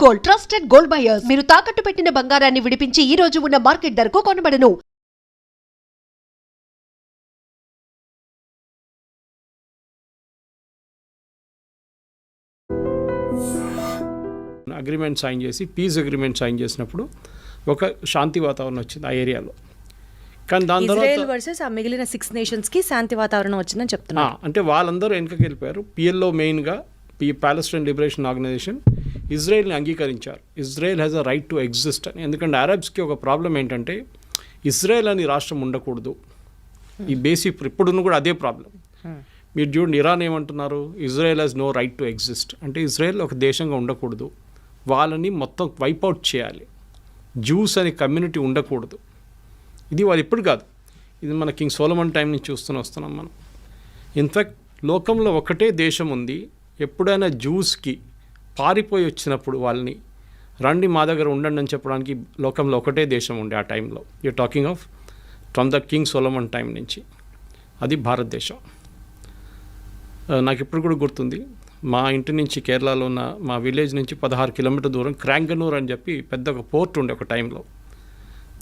Gold, trusted gold buyers. మీరు తాకట్టు పెట్టిన బంగారాన్ని విడిపించి ఈ రోజు ఉన్న మార్కెట్ ధరకు కొనబడను. అగ్రిమెంట్ సైన్ చేసి పీస్ అగ్రిమెంట్ సైన్ చేసినప్పుడు ఒక శాంతి వాతావరణం వచ్చింది ఆ ఏరియాలో. కానీ దాని తర్వాత వర్సెస్ ఆ మిగిలిన 6 nations కి శాంతి వాతావరణం వచ్చిందని చెప్తున్నారు. అంటే వాళ్ళందరూ వెనకకి వెళ్ళిపోయారు. పిఎల్ఓ మెయిన్గా పాలస్టైన్ లిబరేషన్ ఆర్గనైజేషన్ ఇజ్రాయెల్ని అంగీకరించారు. Israel has a right to exist అని. ఎందుకంటే అరబ్స్కి ఒక ప్రాబ్లం ఏంటంటే ఇజ్రాయెల్ అని రాష్ట్రం ఉండకూడదు. ఈ బేసిక్ ఇప్పుడున్న కూడా అదే ప్రాబ్లం. మీరు చూడండి, ఇరాన్ ఏమంటున్నారు, Israel has no right to exist. అంటే ఇజ్రాయెల్ ఒక దేశంగా ఉండకూడదు, వాళ్ళని మొత్తం వైపౌట్ చేయాలి, జ్యూస్ అనే కమ్యూనిటీ ఉండకూడదు. ఇది వాళ్ళు ఇప్పుడు కాదు, ఇది మన కింగ్ సోలమన్ టైం నుంచి వస్తున్నాం మనం. ఇన్ఫ్యాక్ట్ లోకంలో ఒకటే దేశం ఉంది, ఎప్పుడైనా జ్యూస్కి పారిపోయి వచ్చినప్పుడు వాళ్ళని రండి మా దగ్గర ఉండండి అని చెప్పడానికి లోకంలో ఒకటే దేశం ఉండే ఆ టైంలో. You're talking of from the king Solomon time నుంచి, అది భారతదేశం. నాకు ఇప్పుడు కూడా గుర్తుంది, మా ఇంటి నుంచి కేరళలో ఉన్న మా విలేజ్ నుంచి 16 కిలోమీటర్ దూరం క్రాంగనూర్ అని చెప్పి పెద్ద ఒక పోర్ట్ ఉండే ఒక టైంలో.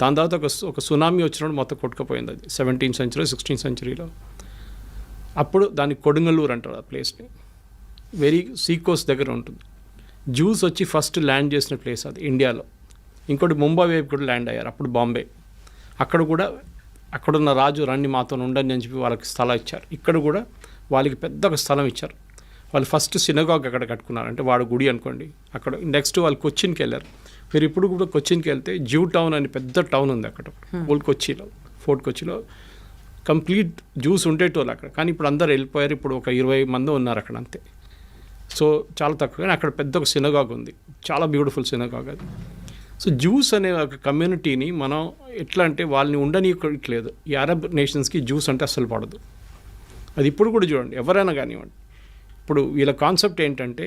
దాని తర్వాత ఒక సునామీ వచ్చినప్పుడు మొత్తం కొట్టుకుపోయింది. అది 17th century 16th centuryలో. అప్పుడు దాన్ని కొడుంగలూరు అంటారు ఆ ప్లేస్ని. వెరీ సీకోస్ట్ దగ్గర ఉంటుంది. జ్యూస్ వచ్చి ఫస్ట్ ల్యాండ్ చేసిన ప్లేస్ అది ఇండియాలో. ఇంకోటి ముంబై వైపు కూడా ల్యాండ్ అయ్యారు, అప్పుడు బాంబే. అక్కడ కూడా అక్కడున్న రాజు రండి మాతో ఉండండి అని చెప్పి వాళ్ళకి స్థలం ఇచ్చారు. ఇక్కడ కూడా వాళ్ళకి పెద్ద ఒక స్థలం ఇచ్చారు. వాళ్ళు ఫస్ట్ సినగాగ్ అక్కడ కట్టుకున్నారు, అంటే వాడు గుడి అనుకోండి. అక్కడ నెక్స్ట్ వాళ్ళు కొచ్చిన్కి వెళ్ళారు. మీరు ఇప్పుడు కూడా కొచ్చిన్కి వెళ్తే జ్యూ టౌన్ అని పెద్ద టౌన్ ఉంది అక్కడ ఓల్డ్ కొచ్చిలో, ఫోర్ట్ కొచ్చిలో. కంప్లీట్ జ్యూస్ ఉండేటోళ్ళు అక్కడ, కానీ ఇప్పుడు అందరు వెళ్ళిపోయారు. ఇప్పుడు ఒక 20 మంది ఉన్నారు అక్కడ అంతే. సో చాలా తక్కువ, కానీ అక్కడ పెద్ద ఒక సినగాగ్ ఉంది, చాలా బ్యూటిఫుల్ సినగాగ్ అది. సో జ్యూస్ అనే ఒక కమ్యూనిటీని మనం ఎట్లా అంటే వాళ్ళని ఉండనీయట్లేదు. ఈ అరబ్ నేషన్స్కి జ్యూస్ అంటే అస్సలు పడదు. అది ఇప్పుడు కూడా చూడండి, ఎవరైనా కానివ్వండి. ఇప్పుడు వీళ్ళ కాన్సెప్ట్ ఏంటంటే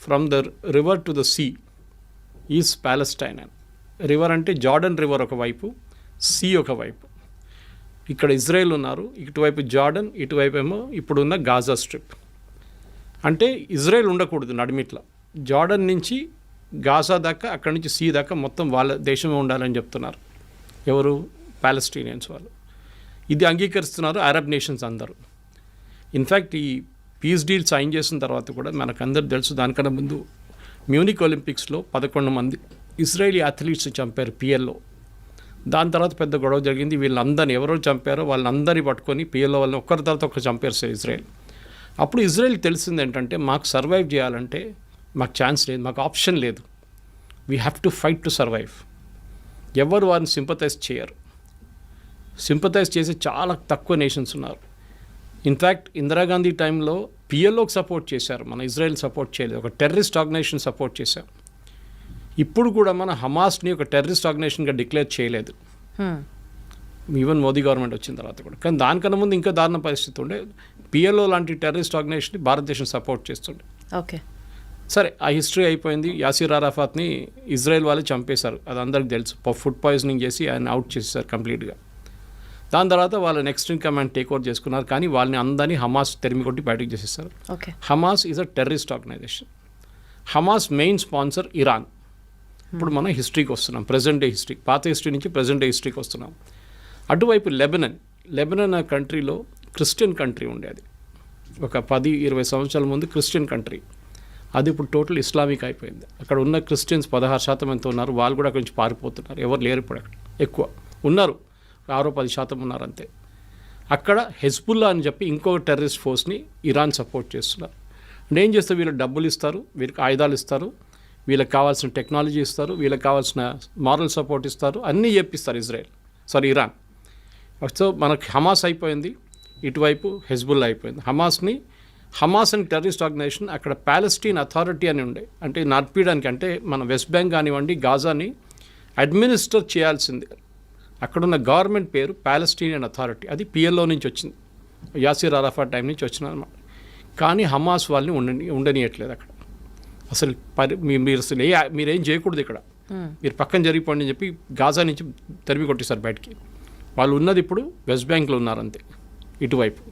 from the river to the sea is Palestine అని. రివర్ అంటే జార్డన్ రివర్ ఒకవైపు, సీ ఒకవైపు. ఇక్కడ ఇజ్రాయెల్ ఉన్నారు, ఇటువైపు జార్డన్, ఇటువైపు ఏమో ఇప్పుడున్న గాజా స్ట్రిప్. అంటే ఇజ్రాయెల్ ఉండకూడదు నడిమిట్లా. జార్డన్ నుంచి గాజా దాకా, అక్కడి నుంచి సీ దాకా మొత్తం వాళ్ళ దేశమే ఉండాలని చెప్తున్నారు ఎవరు, ప్యాలెస్టీనియన్స్ వాళ్ళు. ఇది అంగీకరిస్తున్నారు అరబ్ నేషన్స్ అందరూ. ఇన్ఫ్యాక్ట్ ఈ పీస్ డీల్ సైన్ చేసిన తర్వాత కూడా మనకందరూ తెలుసు, దానికన్నా ముందు మ్యూనిక్ ఒలింపిక్స్లో 11 మంది ఇజ్రాయేలీ అథ్లీట్స్ చంపారు పిఎల్లో. దాని తర్వాత పెద్ద గొడవ జరిగింది. వీళ్ళందరినీ ఎవరో చంపారో వాళ్ళందరినీ పట్టుకొని పిఎల్లో వాళ్ళని ఒక్కరి తర్వాత ఒకరు చంపారు సార్ ఇజ్రాయెల్. అప్పుడు ఇజ్రాయెల్ తెలిసింది ఏంటంటే మాకు సర్వైవ్ చేయాలంటే మాకు ఛాన్స్ లేదు, మాకు ఆప్షన్ లేదు, we have to fight to survive. ఎవరు వారిని సింపథైజ్ చేయరు. సింపథైజ్ చేసే చాలా తక్కువ నేషన్స్ ఉన్నారు. ఇన్ఫ్యాక్ట్ ఇందిరాగాంధీ టైంలో పిఎల్ఓకి సపోర్ట్ చేశారు, మన ఇజ్రాయెల్ సపోర్ట్ చేయలేదు. ఒక టెర్రరిస్ట్ ఆర్గనైజేషన్ సపోర్ట్ చేశారు. ఇప్పుడు కూడా మన హమాస్ని ఒక టెర్రరిస్ట్ ఆర్గనైజేషన్గా డిక్లేర్ చేయలేదు, ఈవెన్ మోదీ గవర్నమెంట్ వచ్చిన తర్వాత కూడా. కానీ దానికన్నా ముందు ఇంకా దారుణ పరిస్థితి ఉండే. పిఎల్ఓ లాంటి టెర్రరిస్ట్ ఆర్గనైజేషన్ని భారతదేశం సపోర్ట్ చేస్తుండే. ఓకే, సరే ఆ హిస్టరీ అయిపోయింది. యాసిర్ అరాఫాత్ని ఇజ్రాయెల్ వాళ్ళు చంపేశారు, అది అందరికి తెలుసు. ఫుడ్ పాయిజనింగ్ చేసి ఆయన అవుట్ చేసేసారు కంప్లీట్గా. దాని తర్వాత వాళ్ళు next in command take over చేసుకున్నారు, కానీ వాళ్ళని అందరినీ హమాస్ తెరిమి కొట్టి బయటకు చేసేస్తారు. Hamas is a terrorist organisation. Hamas main sponsor Iran. ఇప్పుడు మనం హిస్టరీకి వస్తున్నాం, ప్రజెంట్ డే హిస్టరీ, పాత హిస్టరీ నుంచి ప్రజెంట్ డే హిస్టరీకి వస్తున్నాం. అటువైపు లెబనన్ ఆ కంట్రీలో క్రిస్టియన్ కంట్రీ ఉండేది. ఒక 10-20 సంవత్సరాల ముందు క్రిస్టియన్ కంట్రీ, అది ఇప్పుడు టోటల్ ఇస్లామిక్ అయిపోయింది. అక్కడ ఉన్న క్రిస్టియన్స్ 16% ఎంత ఉన్నారు, వాళ్ళు కూడా అక్కడి నుంచి పారిపోతున్నారు. ఎవరు లేరు ఇప్పుడు అక్కడ, ఎక్కువ ఉన్నారు 6-10% ఉన్నారు అంతే. అక్కడ హెజ్బుల్లా అని చెప్పి ఇంకొక టెర్రరిస్ట్ ఫోర్స్ని ఇరాన్ సపోర్ట్ చేస్తున్నారు. అంటే ఏం చేస్తారు, వీళ్ళకి డబ్బులు ఇస్తారు, వీళ్ళకి ఆయుధాలు ఇస్తారు, వీళ్ళకి కావాల్సిన టెక్నాలజీ ఇస్తారు, వీళ్ళకి కావాల్సిన మారల్ సపోర్ట్ ఇస్తారు, అన్నీ చెప్పిస్తారు ఇరాన్. సో మనకి హమాస్ అయిపోయింది, ఇటువైపు హెజ్బుల్లా అయిపోయింది. హమాస్ అని టెర్రరిస్ట్ ఆర్గనైజేషన్ అక్కడ ప్యాలెస్టీన్ అథారిటీ అని ఉండే, అంటే నడిపించడానికి, అంటే మన వెస్ట్ బ్యాంక్ కానివ్వండి గాజాని అడ్మినిస్టర్ చేయాల్సింది. అక్కడున్న గవర్నమెంట్ పేరు ప్యాలెస్టీనియన్ అథారిటీ, అది పిఎల్ఓ నుంచి వచ్చింది, యాసిర్ అరాఫాత్ టైం నుంచి వచ్చింది అనమాట. కానీ హమాస్ వాళ్ళని ఉండనియట్లేదు అక్కడ అసలు. మీరు అసలు మీరేం చేయకూడదు ఇక్కడ, మీరు పక్కన జరిగిపోండి అని చెప్పి గాజా నుంచి తరిమి కొట్టేశారు బయటికి. వాళ్ళు ఉన్నది ఇప్పుడు వెస్ట్ బ్యాంక్లో ఉన్నారు అంతే, ఇటువైపు.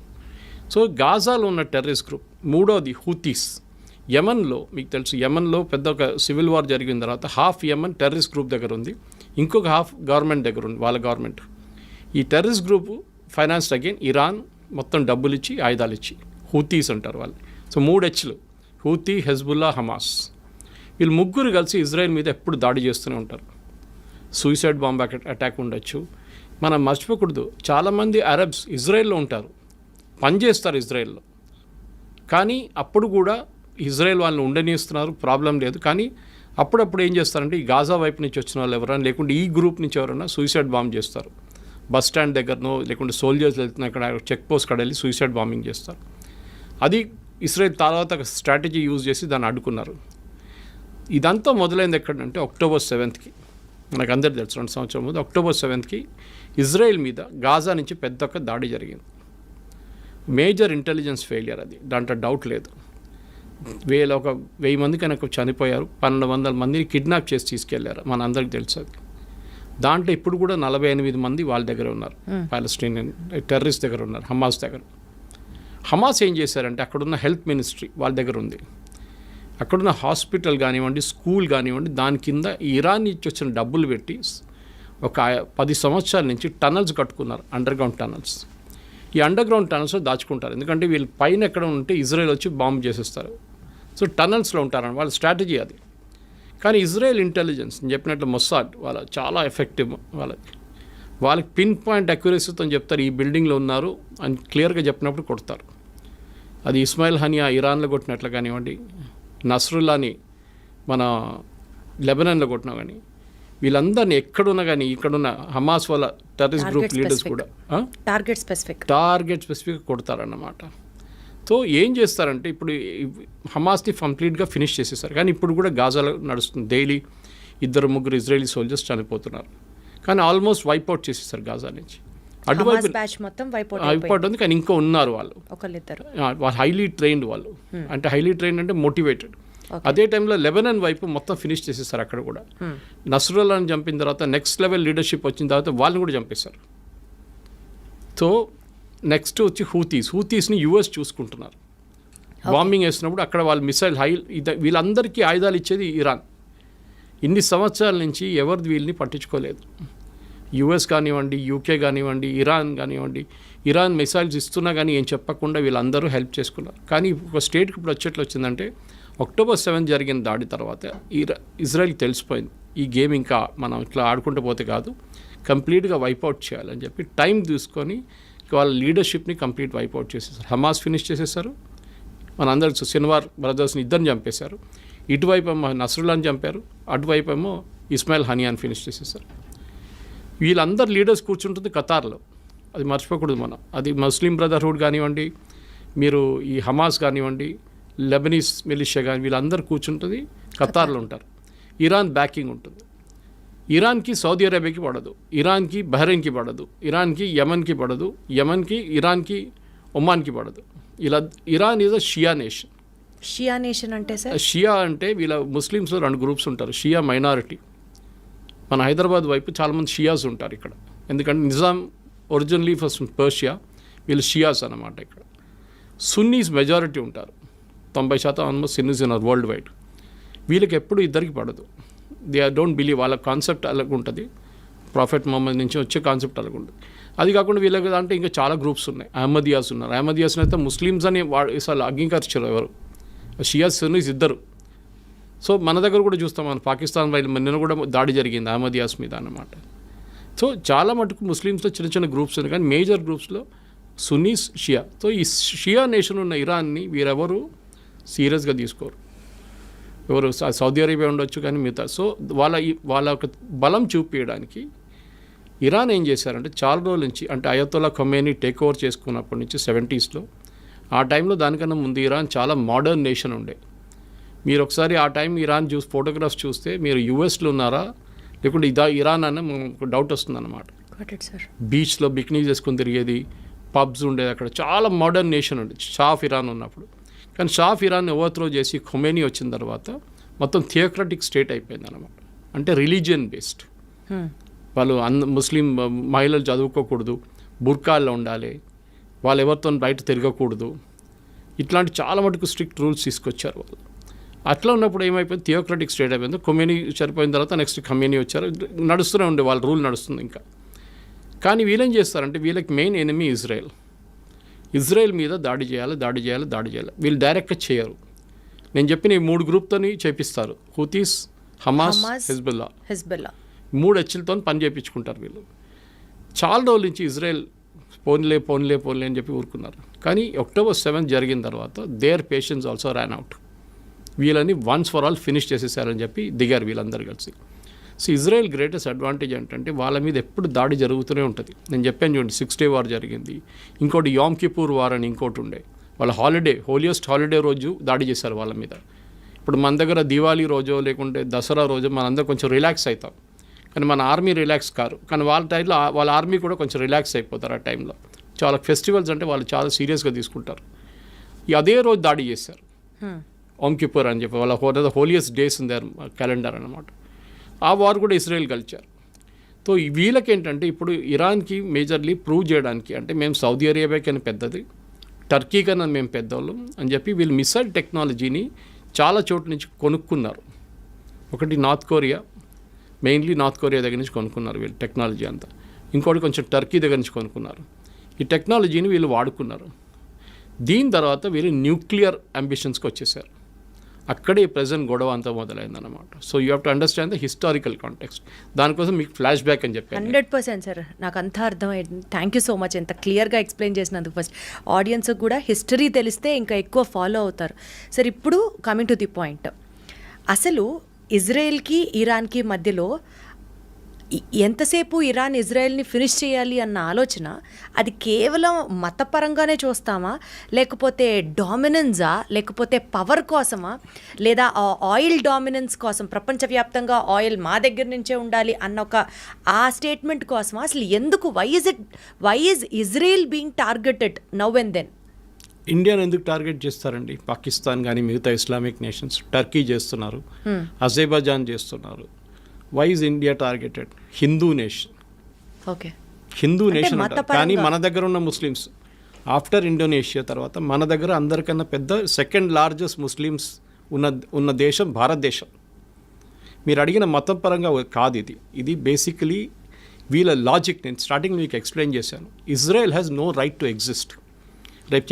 సో గాజాలో ఉన్న టెర్రరిస్ట్ గ్రూప్. మూడోది హూతీస్. యమన్లో మీకు తెలుసు, యమన్లో పెద్ద ఒక సివిల్ వార్ జరిగిన తర్వాత హాఫ్ యమన్ టెర్రరిస్ట్ గ్రూప్ దగ్గర ఉంది, ఇంకొక హాఫ్ గవర్నమెంట్ దగ్గర ఉంది, వాళ్ళ గవర్నమెంట్. ఈ terrorist group financed again Iran, మొత్తం డబ్బులు ఇచ్చి ఆయుధాలు ఇచ్చి, హూతీస్ అంటారు వాళ్ళు. So 3 H's, Houthi, Hezbollah, Hamas. వీళ్ళు ముగ్గురు కలిసి ఇజ్రాయెల్ మీద ఎప్పుడు దాడి చేస్తూనే ఉంటారు. సూసైడ్ బాంబ్ అటాక్ ఉండొచ్చు. మనం మర్చిపోకూడదు, చాలామంది అరబ్స్ ఇజ్రాయెల్లో ఉంటారు, పనిచేస్తారు ఇజ్రాయెల్లో, కానీ అప్పుడు కూడా ఇజ్రాయెల్ వాళ్ళని ఉండనిస్తున్నారు, ప్రాబ్లం లేదు. కానీ అప్పుడప్పుడు ఏం చేస్తారంటే ఈ గాజా వైపు నుంచి వచ్చిన వాళ్ళు ఎవరైనా, లేకుంటే ఈ గ్రూప్ నుంచి ఎవరైనా సూసైడ్ బాంబ్ చేస్తారు. బస్ స్టాండ్ దగ్గరనో లేకుంటే సోల్జర్స్ వెళ్తున్న అక్కడ చెక్ పోస్ట్ కాడ వెళ్ళి సూసైడ్ బాంబింగ్ చేస్తారు. అది ఇజ్రాయెల్ తర్వాత స్ట్రాటజీ యూజ్ చేసి దాన్ని అడ్డుకున్నారు. ఇదంతా మొదలైంది ఎక్కడంటే October 7th మనకు అందరికీ తెలుసు, 2 సంవత్సరాల ముందు October 7th ఇజ్రాయెల్ మీద గాజా నుంచి పెద్ద ఒక దాడి జరిగింది. మేజర్ ఇంటెలిజెన్స్ ఫెయిలియర్ అది, దాంట్లో డౌట్ లేదు. 1000 మంది కనుక చనిపోయారు, 1200 మందిని కిడ్నాప్ చేసి తీసుకెళ్లారు, మన అందరికి తెలుసు అది. దాంట్లో ఇప్పుడు కూడా 48 మంది వాళ్ళ దగ్గర ఉన్నారు, పాలస్టీనియన్ టెర్రరిస్ట్ దగ్గర ఉన్నారు, హమాస్ దగ్గర. హమాస్ ఏం చేశారంటే అక్కడున్న హెల్త్ మినిస్ట్రీ వాళ్ళ దగ్గర ఉంది, అక్కడున్న హాస్పిటల్ కానివ్వండి, స్కూల్ కానివ్వండి, దాని కింద ఇరాన్ నుంచి వచ్చిన డబ్బులు పెట్టి ఒక 10 సంవత్సరాల నుంచి టనల్స్ కట్టుకున్నారు, అండర్గ్రౌండ్ టనల్స్. ఈ అండర్గ్రౌండ్ టనల్స్లో దాచుకుంటారు, ఎందుకంటే వీళ్ళు పైన ఎక్కడ ఉంటే ఇజ్రాయెల్ వచ్చి బాంబు చేసేస్తారు. సో టనల్స్లో ఉంటారని వాళ్ళ స్ట్రాటజీ అది. కానీ ఇజ్రాయెల్ ఇంటెలిజెన్స్ చెప్పినట్లు మొస్సాడ్ వాళ్ళ చాలా ఎఫెక్టివ్, వాళ్ళకి పిన్ పాయింట్ అక్యురసీతో చెప్తారు ఈ బిల్డింగ్లో ఉన్నారు అని క్లియర్గా చెప్పినప్పుడు కొడతారు. అది ఇస్మాయిల్ హనియా ఇరాన్లో కొట్టినట్లు కానివ్వండి, నస్రుల్లాని మన లెబనాన్లో కొట్టినా కానీ, వీళ్ళందరినీ ఎక్కడున్నా కానీ ఇక్కడున్న హమాస్ వాళ్ళ టెర్రరిస్ట్ గ్రూప్ లీడర్స్ కూడా టార్గెట్ స్పెసిఫిక్ కొడతారన్నమాట. సో ఏం చేస్తారంటే ఇప్పుడు హమాస్ని కంప్లీట్గా ఫినిష్ చేసేసారు, కానీ ఇప్పుడు కూడా గాజాలో నడుస్తుంది, డైలీ 2-3 ఇజ్రాయలీ సోల్జర్స్ చనిపోతున్నారు. కానీ ఆల్మోస్ట్ వైప్అవుట్ చేసేసారు గాజా నుంచి. అటువైపు వైప్అవుట్ ఉంది, కానీ ఇంకా ఉన్నారు వాళ్ళు హైలీ ట్రైన్డ్ వాళ్ళు, అంటే హైలీ ట్రైన్డ్ అంటే మోటివేటెడ్. అదే టైంలో లెబనాన్ వైపు మొత్తం ఫినిష్ చేసేసారు అక్కడ కూడా. నస్రుల్లాని చంపిన తర్వాత నెక్స్ట్ లెవెల్ లీడర్షిప్ వచ్చిన తర్వాత వాళ్ళని కూడా చంపేశారు. సో నెక్స్ట్ వచ్చి హూతీస్ని యూఎస్ చూసుకుంటున్నారు. బాంబింగ్ వేసినప్పుడు అక్కడ వాళ్ళు మిసైల్ వీళ్ళందరికీ ఆయుధాలు ఇచ్చేది ఇరాన్. ఇన్ని సంవత్సరాల నుంచి ఎవరు వీళ్ళని పట్టించుకోలేదు. యుఎస్ కానివ్వండి, యూకే కానివ్వండి, ఇరాన్ కానివ్వండి, ఇరాన్ మిసైల్స్ ఇస్తున్నా కానీ ఏం చెప్పకుండా వీళ్ళందరూ హెల్ప్ చేసుకున్నారు. కానీ ఒక స్టేట్కి ఇప్పుడు వచ్చేట్లు వచ్చిందంటే October 7th జరిగిన దాడి తర్వాత ఇజ్రాయెల్కి తెలిసిపోయింది ఈ గేమ్ ఇంకా మనం ఇట్లా ఆడుకుంటూ పోతే కాదు, కంప్లీట్గా వైప్అవుట్ చేయాలని చెప్పి టైం తీసుకొని వాళ్ళ లీడర్షిప్ని కంప్లీట్ వైప్అవుట్ చేసేసారు. హమాస్ ఫినిష్ చేసేసారు, మనందరూ సిన్వార్ బ్రదర్స్ని ఇద్దరిని చంపేశారు. ఇటువైపు ఏమో నస్రుల్లాని చంపారు, అటువైపు ఏమో ఇస్మాయిల్ హనియాని ఫినిష్ చేసేసారు. వీళ్ళందరు లీడర్స్ కూర్చుంటుంది ఖతార్లో, అది మర్చిపోకూడదు మనం. అది ముస్లిం బ్రదర్హుడ్ కానివ్వండి, మీరు ఈ హమాస్ కానివ్వండి, లెబనీస్ మిలిషియా కానీ వీళ్ళందరూ కూర్చుంటుంది ఖతార్లో ఉంటారు. ఇరాన్ బ్యాకింగ్ ఉంటుంది. ఇరాన్కి సౌదీ అరేబియాకి పడదు, ఇరాన్కి బహ్రెయిన్కి పడదు, ఇరాన్కి యమన్కి పడదు, యమన్కి ఇరాన్కి ఒమాన్కి పడదు. ఇలా Iran is a Shia nation. Shia nation అంటే సార్, షియా అంటే వీళ్ళ ముస్లిమ్స్లో 2 గ్రూప్స్ ఉంటారు. షియా మైనారిటీ, మన హైదరాబాద్ వైపు చాలామంది షియాస్ ఉంటారు ఇక్కడ, ఎందుకంటే నిజాం ఒరిజినలీ ఫస్ట్ పర్షియా, వీళ్ళు షియాస్ అన్నమాట. ఇక్కడ సున్నీస్ మెజారిటీ ఉంటారు, 90% ఆల్మోస్ట్ సున్నీస్ ఉన్నారు వరల్డ్ వైడ్. వీళ్ళకి ఎప్పుడు ఇద్దరికి పడదు. దే డోంట్ బిలీవ్, వాళ్ళ కాన్సెప్ట్ అలాగ ఉంటుంది, ప్రాఫెట్ మొహమ్మద్ నుంచి వచ్చే కాన్సెప్ట్ అలాగ ఉంటుంది. అది కాకుండా వీళ్ళకి అంటే ఇంకా చాలా గ్రూప్స్ ఉన్నాయి. అహ్మదియాస్ ఉన్నారు, అహ్మదియాస్ని అయితే ముస్లిమ్స్ అని అసలు అంగీకరించారు ఎవరు, షియాస్ సున్నీస్ ఇద్దరు. సో మన దగ్గర కూడా చూస్తాం, మన పాకిస్తాన్ వైపు నిన్న కూడా దాడి జరిగింది అహ్మదియాస్ మీద అన్నమాట. సో చాలా మటుకు ముస్లిమ్స్లో చిన్న చిన్న గ్రూప్స్ ఉన్నాయి, కానీ మేజర్ గ్రూప్స్లో సున్నీస్, షియా. సో ఈ షియా నేషన్ ఉన్న ఇరాన్ని వీరెవరు సీరియస్గా తీసుకోరు. ఎవరు సౌదీ అరేబియా ఉండొచ్చు కానీ మిగతా. సో వాళ్ళ ఒక బలం చూపించడానికి ఇరాన్ ఏం చేశారంటే చాలా రోజుల నుంచి, అంటే అయతొల్లా ఖొమేనీ టేక్ ఓవర్ చేసుకున్నప్పటి నుంచి 70s, ఆ టైంలో దానికన్నా ముందు ఇరాన్ చాలా మోడర్న్ నేషన్ ఉండే. మీరు ఒకసారి ఆ టైం ఇరాన్ ఫోటోగ్రాఫ్స్ చూస్తే మీరు యూఎస్లో ఉన్నారా లేకుంటే ఇరాన్ అన్న ఒక డౌట్ వస్తుందన్నమాట. బీచ్లో బికినీ చేసుకుని తిరిగేది, పబ్స్ ఉండేది, అక్కడ చాలా మోడర్న్ నేషన్ ఉండేది షా ఆఫ్ ఇరాన్ ఉన్నప్పుడు. కానీ షా ఆఫ్ ఇరాన్ ఓవర్త్రో చేసి ఖొమేనీ వచ్చిన తర్వాత మొత్తం థియోక్రటిక్ స్టేట్ అయిపోయింది అన్నమాట. అంటే రిలీజియన్ బేస్డ్. వాళ్ళు ముస్లిం మహిళలు చదువుకోకూడదు, బుర్కాల్లో ఉండాలి, వాళ్ళు ఎవరితో బయట తిరగకూడదు, ఇట్లాంటి చాలా మటుకు స్ట్రిక్ట్ రూల్స్ తీసుకొచ్చారు వాళ్ళు. అట్లా ఉన్నప్పుడు ఏమైపోయింది, థియోక్రటిక్ స్టేట్ అయిపోయింది. కొమేనీ చనిపోయిన తర్వాత నెక్స్ట్ ఖమేనీ వచ్చారు, నడుస్తూనే ఉండే వాళ్ళ రూల్ నడుస్తుంది ఇంకా. కానీ వీళ్ళేం చేస్తారంటే వీళ్ళకి మెయిన్ ఎనిమీ ఇజ్రాయెల్ మీద దాడి చేయాలి. వీళ్ళు డైరెక్ట్గా చేయరు. నేను చెప్పిన ఈ 3 గ్రూప్తోని చేపిస్తారు, హూతీస్, హమాస్, హిజ్బుల్లా. 3 హెచ్లతో పని చేయించుకుంటారు వీళ్ళు. చాలా రోజుల నుంచి ఇజ్రాయెల్ పోన్లే అని చెప్పి ఊరుకున్నారు. కానీ October 7 జరిగిన తర్వాత their patience also ran out. వీళ్ళని వన్స్ ఫర్ ఆల్ ఫినిష్ చేసేసారని చెప్పి దిగారు వీళ్ళందరూ కలిసి. సో ఇజ్రాయెల్ గ్రేటెస్ట్ అడ్వాంటేజ్ ఏంటంటే వాళ్ళ మీద ఎప్పుడు దాడి జరుగుతూనే ఉంటుంది. నేను చెప్పాను చూడండి, 6 Day వార్ జరిగింది, ఇంకోటి యామ్ కిపూర్ వార్ అని ఇంకోటి ఉండే. వాళ్ళ హోలియెస్ట్ హాలిడే రోజు దాడి చేశారు వాళ్ళ మీద. ఇప్పుడు మన దగ్గర దివాళీ రోజో లేకుంటే దసరా రోజు మనందరం కొంచెం రిలాక్స్ అవుతాం, కానీ మన ఆర్మీ రిలాక్స్ కారు. కానీ వాళ్ళ టైంలో వాళ్ళ ఆర్మీ కూడా కొంచెం రిలాక్స్ అయిపోతారు ఆ టైంలో. చాలా ఫెస్టివల్స్ అంటే వాళ్ళు చాలా సీరియస్గా తీసుకుంటారు. అదే రోజు దాడి చేశారు, ఓమ్ కిపూర్ అని చెప్పి. వాళ్ళ holiest days in there calendar అన్నమాట. ఆ వార్ కూడా ఇజ్రాయెల్ గెలిచారు. సో వీళ్ళకేంటంటే ఇప్పుడు ఇరాన్కి మేజర్లీ ప్రూవ్ చేయడానికి, అంటే మేము సౌదీ అరేబియా కన్నా పెద్దది, టర్కీ కన్నా మేము పెద్దవాళ్ళం అని చెప్పి వీళ్ళు మిసైల్ టెక్నాలజీని చాలా చోట్ల నుంచి కొనుక్కున్నారు. ఒకటి మెయిన్లీ నార్త్ కొరియా దగ్గర నుంచి కొనుక్కున్నారు వీళ్ళు టెక్నాలజీ అంతా. ఇంకోటి కొంచెం టర్కీ దగ్గర నుంచి కొనుక్కున్నారు. ఈ టెక్నాలజీని వీళ్ళు వాడుకున్నారు. దీని తర్వాత వీళ్ళు న్యూక్లియర్ అంబిషన్స్కి వచ్చేసారు. అక్కడే ప్రజెంట్ గొడవ అంతా మొదలైందన్నమాట. So you have to understand the historical context. దానికోసం మీకు ఫ్లాష్ బ్యాక్ అని చెప్పాను. 100% సార్, నాకు అంతా అర్థమైంది. థ్యాంక్ యూ సో మచ్ ఎంత క్లియర్గా ఎక్స్ప్లెయిన్ చేసినందుకు. ఫస్ట్ ఆడియన్స్కి కూడా హిస్టరీ తెలిస్తే ఇంకా ఎక్కువ ఫాలో అవుతారు. సార్ ఇప్పుడు కమింగ్ టు ది పాయింట్, అసలు ఇజ్రాయెల్కి ఇరాన్కి మధ్యలో ఎంతసేపు ఇరాన్ ఇజ్రాయెల్ని ఫినిష్ చేయాలి అన్న ఆలోచన, అది కేవలం మతపరంగానే చూస్తామా, లేకపోతే డామినెన్సా, లేకపోతే పవర్ కోసమా, లేదా ఆయిల్ డామినెన్స్ కోసం, ప్రపంచవ్యాప్తంగా ఆయిల్ మా దగ్గర నుంచే ఉండాలి అన్న ఆ స్టేట్మెంట్ కోసమా? అసలు ఎందుకు, why is Israel being targeted now and then? ఇండియాని ఎందుకు టార్గెట్ చేస్తారండి? పాకిస్తాన్ కానీ మిగతా ఇస్లామిక్ నేషన్స్, టర్కీ చేస్తున్నారు, అజర్బైజాన్ చేస్తున్నారు. Why is India targeted? Hindu nation. Okay, Hindu nation కానీ మన దగ్గర ఉన్న ముస్లిమ్స్ ఆఫ్టర్ ఇండోనేషియా తర్వాత మన దగ్గర అందరికన్నా పెద్ద సెకండ్ లార్జెస్ట్ ముస్లిమ్స్ ఉన్న దేశం భారతదేశం. మీరు అడిగిన మతం పరంగా కాదు ఇది బేసికలీ వీళ్ళ లాజిక్. నేను స్టార్టింగ్ మీకు ఎక్స్ప్లెయిన్ చేశాను. Israel has no right to exist. రేపు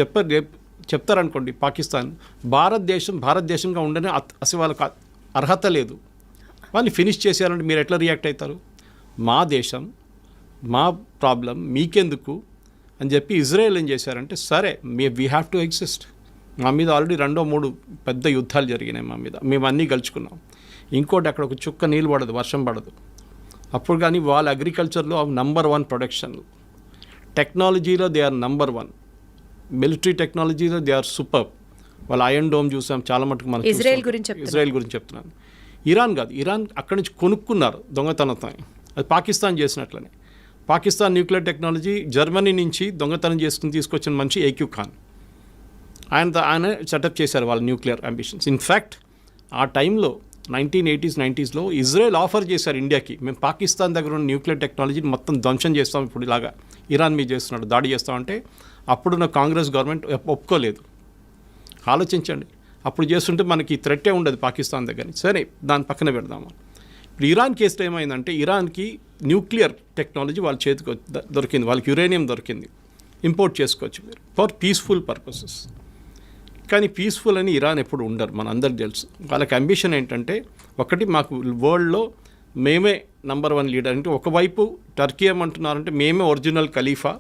చెప్తారనుకోండి పాకిస్తాన్, భారతదేశంగా ఉండనే అసలు వాళ్ళకి అర్హత లేదు, వాళ్ళని ఫినిష్ చేసేయాలంటే మీరు ఎట్లా రియాక్ట్ అవుతారు? మా దేశం, మా ప్రాబ్లం మీకెందుకు అని చెప్పి ఇజ్రాయెల్ ఏం చేశారంటే, సరే వీ హ్యావ్ టు ఎగ్జిస్ట్. మా మీద ఆల్రెడీ 2-3 పెద్ద యుద్ధాలు జరిగినాయి మా మీద, మేము అన్నీ గెలుచుకున్నాం. ఇంకోటి అక్కడ ఒక చుక్క నీళ్ళు పడదు, వర్షం పడదు. అప్పుడు కానీ వాళ్ళ అగ్రికల్చర్లో నంబర్ 1 ప్రొడక్షన్, టెక్నాలజీలో దే ఆర్ నంబర్ 1, మిలిటరీ టెక్నాలజీలో దే ఆర్ సూపర్. వాళ్ళ ఐరన్ డోమ్ చూసాం చాలా మటుకు. మనం ఇజ్రాయెల్ గురించి చెప్తున్నాను. ఇరాన్ కాదు, ఇరాన్ అక్కడి నుంచి కొనుక్కున్నారు దొంగతనంతో. అది పాకిస్తాన్ చేసినట్లనే. పాకిస్తాన్ న్యూక్లియర్ టెక్నాలజీ జర్మనీ నుంచి దొంగతనం తీసుకొచ్చిన మనిషి ఏక్యూ ఖాన్. ఆయన సెటప్ చేశారు వాళ్ళ న్యూక్లియర్ అంబిషన్స్. ఇన్ఫ్యాక్ట్ ఆ టైంలో 1980s 90sలో ఇజ్రాయెల్ ఆఫర్ చేశారు ఇండియాకి, మేము పాకిస్తాన్ దగ్గర ఉన్న న్యూక్లియర్ టెక్నాలజీని మొత్తం ధ్వంసం చేస్తాం, ఇప్పుడు ఇలాగా ఇరాన్ మీద చేస్తున్నాడు, దాడి చేస్తామంటే అప్పుడున్న కాంగ్రెస్ గవర్నమెంట్ ఒప్పుకోలేదు. ఆలోచించండి, అప్పుడు చేస్తుంటే మనకి థ్రెట్టే ఉండదు పాకిస్తాన్ దగ్గర. సరే దాని పక్కన పెడదాము. ఇప్పుడు ఇరాన్ కేసులో ఏమైందంటే, ఇరాన్కి న్యూక్లియర్ టెక్నాలజీ వాళ్ళ చేతికి దొరికింది, వాళ్ళకి యురేనియం దొరికింది, ఇంపోర్ట్ చేసుకోవచ్చు మీరు ఫర్ పీస్ఫుల్ పర్పసెస్. కానీ పీస్ఫుల్ అని ఇరాన్ ఎప్పుడు ఉండరు, మన అందరికి తెలుసు. వాళ్ళకి అంబిషన్ ఏంటంటే, ఒకటి మాకు వరల్డ్లో మేమే నంబర్ 1 లీడర్. అంటే ఒకవైపు టర్కీ ఏమంటున్నారంటే మేమే ఒరిజినల్ ఖలీఫా,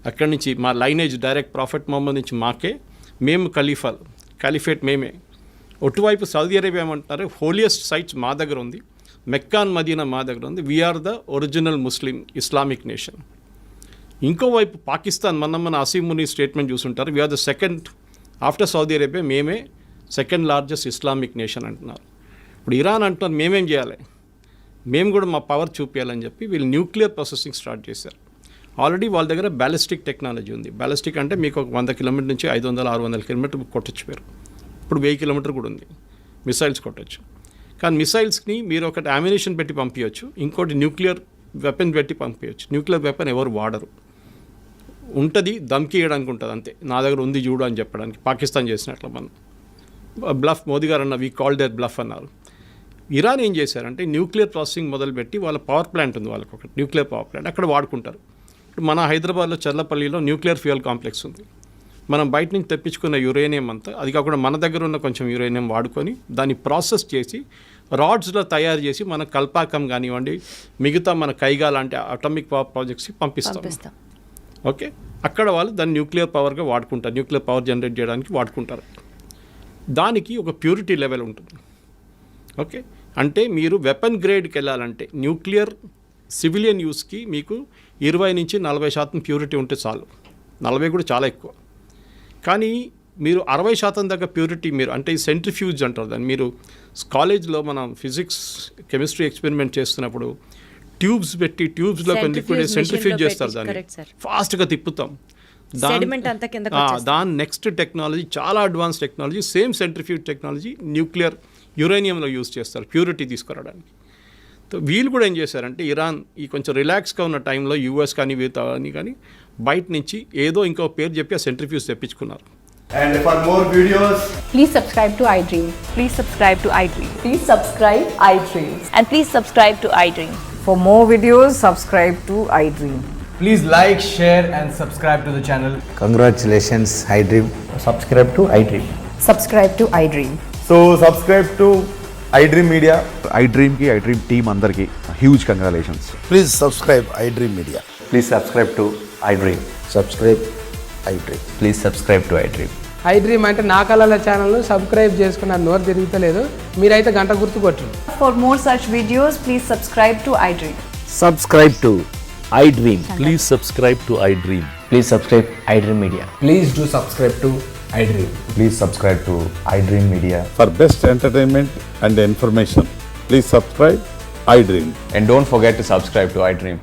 అక్కడి నుంచి మా లైనేజ్ డైరెక్ట్ ప్రాఫెట్ మొహమ్మద్ నుంచి మాకే, మేము ఖలీఫేట్ మేమే. ఒటువైపు సౌదీ అరేబియా ఏమంటున్నారు, హోలియెస్ట్ సైట్స్ మా దగ్గర ఉంది, మెక్కాన్ మదీనా మా దగ్గర ఉంది, we're the original Muslim Islamic nation. ఇంకోవైపు పాకిస్తాన్, మన అసీమ్ మునీ స్టేట్మెంట్ చూసుంటారు, we're the second after Saudi Arabia, మేమే సెకండ్ లార్జెస్ట్ ఇస్లామిక్ నేషన్ అంటున్నారు. ఇప్పుడు ఇరాన్ అంటున్నారు మేమేం చేయాలి, మేము కూడా మా పవర్ చూపించాలని చెప్పి వీళ్ళు న్యూక్లియర్ ప్రాసెసింగ్ స్టార్ట్ చేశారు. ఆల్రెడీ వాళ్ళ దగ్గర బ్యాలిస్టిక్ టెక్నాలజీ ఉంది. బ్యాలిస్టిక్ అంటే మీకు ఒక 100 కిలోమీటర్ నుంచి 500-600 కిలోమీటర్ కొట్టచ్చు మీరు. ఇప్పుడు 1000 కిలోమీటర్ కూడా ఉంది, మిసైల్స్ కొట్టచ్చు. కానీ మిసైల్స్ని మీరు ఒకటి అమ్యునిషన్ పెట్టి పంపించవచ్చు, ఇంకోటి న్యూక్లియర్ వెపన్ పెట్టి పంపించవచ్చు. న్యూక్లియర్ వెపన్ ఎవరు వాడరు, ఉంటుంది దమ్కి ఇవ్వడానికి ఉంటుంది అంతే, నా దగ్గర ఉంది చూడు అని చెప్పడానికి, పాకిస్తాన్ చేసినట్లు మనం. బ్లఫ్ మోదీ గారు అన్న వీ కాల్ దట్ బ్లఫ్ అన్నారు. ఇరాన్ ఏం చేశారంటే న్యూక్లియర్ ప్రాసెసింగ్ మొదలుపెట్టి వాళ్ళ పవర్ ప్లాంట్ ఉంది, వాళ్ళకి ఒక న్యూక్లియర్ పవర్ ప్లాంట్ అక్కడ వాడుకుంటారు. ఇప్పుడు మన హైదరాబాద్లో చర్లపల్లిలో న్యూక్లియర్ ఫ్యూయల్ కాంప్లెక్స్ ఉంది. మనం బయట నుంచి తెప్పించుకున్న యురేనియం అంతా, అది కాకుండా మన దగ్గర ఉన్న కొంచెం యురేనియం వాడుకొని దాన్ని ప్రాసెస్ చేసి రాడ్స్లో తయారు చేసి మన కల్పాకం కానివ్వండి, మిగతా మన కైగా లాంటి అటామిక్ పవర్ ప్రాజెక్ట్స్కి పంపిస్తాం. ఓకే, అక్కడ వాళ్ళు దాన్ని న్యూక్లియర్ పవర్గా వాడుకుంటారు, న్యూక్లియర్ పవర్ జనరేట్ చేయడానికి వాడుకుంటారు. దానికి ఒక ప్యూరిటీ లెవెల్ ఉంటుంది. ఓకే, అంటే మీరు వెపన్ గ్రేడ్కి వెళ్ళాలంటే న్యూక్లియర్ సివిలియన్ యూస్కి మీకు 20-40% ప్యూరిటీ ఉంటే చాలు. 40 కూడా చాలా ఎక్కువ. కానీ మీరు 60% దాకా ప్యూరిటీ మీరు అంటే ఈ సెంట్రిఫ్యూజ్ అంటారు దాన్ని. మీరు కాలేజ్లో మనం ఫిజిక్స్ కెమిస్ట్రీ ఎక్స్పెరిమెంట్ చేస్తున్నప్పుడు ట్యూబ్స్ పెట్టి ట్యూబ్స్లో లిక్విడ్ సెంట్రిఫ్యూజ్ చేస్తారు, దాన్ని ఫాస్ట్గా తిప్పుతాం. దాని నెక్స్ట్ టెక్నాలజీ చాలా advance technology, same centrifuge technology nuclear యురేనియంలో యూజ్ చేస్తారు ప్యూరిటీ తీసుకురావడానికి. వీళ్ళు కూడా ఏం చేశారంటే ఇరాన్ ఈ కొంచెం రిలాక్స్గా ఉన్న టైంలో యూఎస్ కానీ కానీ బయట నుంచి ఏదో ఇంకో పేరు చెప్పి ఆ centrifuge తెప్పించుకున్నారు. And for more videos, Please subscribe to iDream. Please subscribe to iDream. Please subscribe iDream. And please subscribe to iDream. For more videos, subscribe to iDream. please like, share and subscribe to the channel. Congratulations, iDream. Subscribe to iDream. Subscribe to iDream. So subscribe to iDream Media. iDream ki iDream team andarki huge congratulations. Please subscribe iDream Media. Please subscribe to iDream. Subscribe iDream. Please subscribe to iDream. iDream అంటే నా కళల ఛానల్ను subscribe చేసుకున్న నోరు తిరుగుతలేదు, మీరైతే గంట గుర్తు కొట్టండి. For more such videos, please subscribe to iDream. Subscribe to iDream. Please subscribe to iDream. Please subscribe iDream Media. Please do subscribe to iDream. Please subscribe to iDream Media. For best entertainment and information, please subscribe iDream. And don't forget to subscribe to iDream.